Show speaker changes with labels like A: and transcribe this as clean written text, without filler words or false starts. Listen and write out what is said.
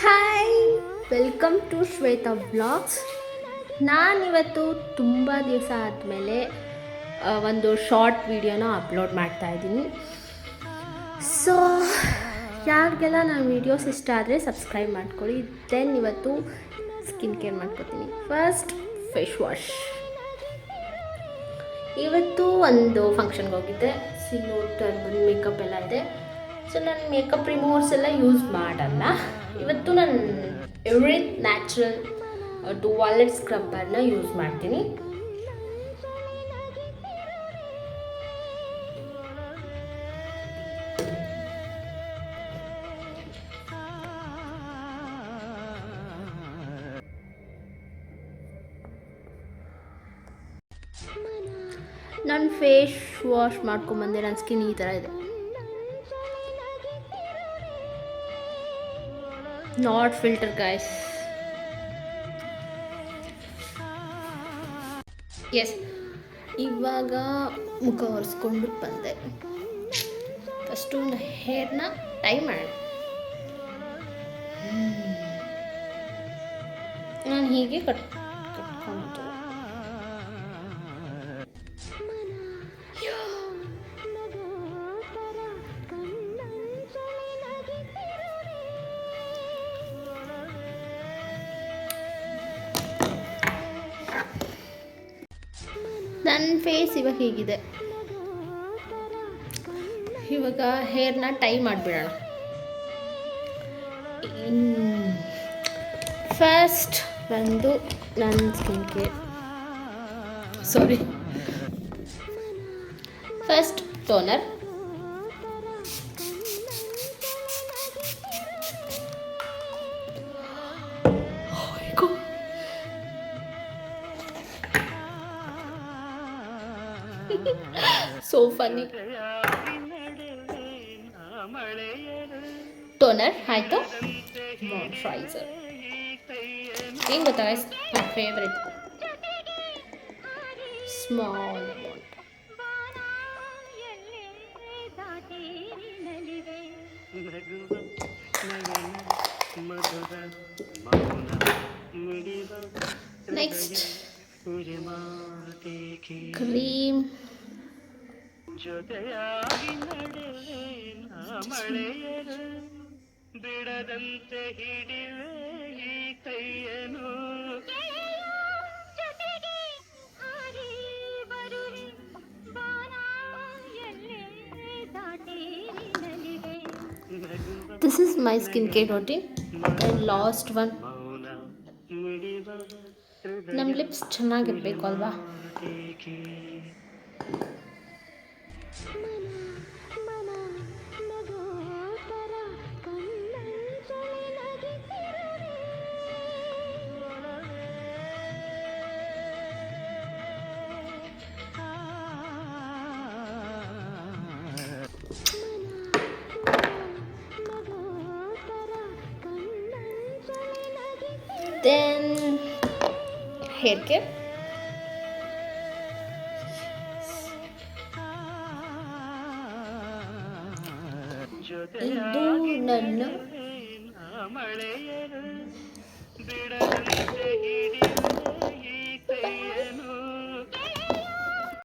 A: Hi, welcome to Shweta vlogs. ನಾನಿವತ್ತು ತುಂಬ ದಿವಸ ಆದಮೇಲೆ ಒಂದು ಶಾರ್ಟ್ ವಿಡಿಯೋನ ಅಪ್ಲೋಡ್ ಮಾಡ್ತಾ ಇದ್ದೀನಿ. ಸೊ ಯಾರಿಗೆಲ್ಲ ನನ್ನ ವೀಡಿಯೋಸ್ ಇಷ್ಟ ಆದರೆ ಸಬ್ಸ್ಕ್ರೈಬ್ ಮಾಡ್ಕೊಳ್ಳಿ. ದೆನ್ ಇವತ್ತು ಸ್ಕಿನ್ ಕೇರ್ ಮಾಡ್ಕೊತೀನಿ. First phase wash. ಇವತ್ತು ಒಂದು ಫಂಕ್ಷನ್ಗೆ ಹೋಗಿದ್ದೆ. ಸಿಲ್ಲು ಟರ್ಬನ್ ಮೇಕಪ್ ಎಲ್ಲ ಇದೆ. ಸೊ ನಾನು ಮೇಕಪ್ ರಿಮೂವರ್ಸ್ ಎಲ್ಲ ಯೂಸ್ ಮಾಡಲ್ಲ. ಇವತ್ತು ನಾನು ಎವ್ರಿ ನ್ಯಾಚುರಲ್ ವಾಲೆಟ್ ಸ್ಕ್ರಬ್ಬರ್ನ ಯೂಸ್ ಮಾಡ್ತೀನಿ. ನಾನು ಫೇಸ್ ವಾಶ್ ಮಾಡ್ಕೊಂಬಂದೆ. ನನ್ನ ಸ್ಕಿನ್ ಈ ಥರ ಇದೆ. Not filter guys. ಎಸ್, ಇವಾಗ ಮುಖ ಒರೆಸ್ಕೊಂಡು ಬಂದೆ. ಫಸ್ಟು ಹೇರ್ನ ಟೈ ಮಾಡೋಣ. ನಾನು ಹೀಗೆ ಕಟ್ಕೊಂಡು ನನ್ನ ಫೇಸ್ ಇವಾಗ ಹೀಗಿದೆ. ಇವಾಗ ಹೇರ್ನ ಟೈ ಮಾಡಿಬಿಡೋಣ. ಫಸ್ಟ್ ಬಂದು ನನ್ನ skin care, first toner. So funny. Toner ಆಯಿತು. ಮಾಯ್ಶ್ಚರೈಸರ್ ಏನು ಗೊತ್ತಾ ಗೈಸ್, ನನ್ನ favourite small amount. Next cream. ಬಿಡದಂತೆ ಹಿಡಿವೆ ಈ ಕೈಯನು. This is my skincare routine. And last one, ನಮ್ಮ ಲಿಪ್ಸ್ ಚೆನ್ನಾಗಿರ್ಬೇಕು ಅಲ್ವಾ. Then hair care. ಇದು ನನ್ನ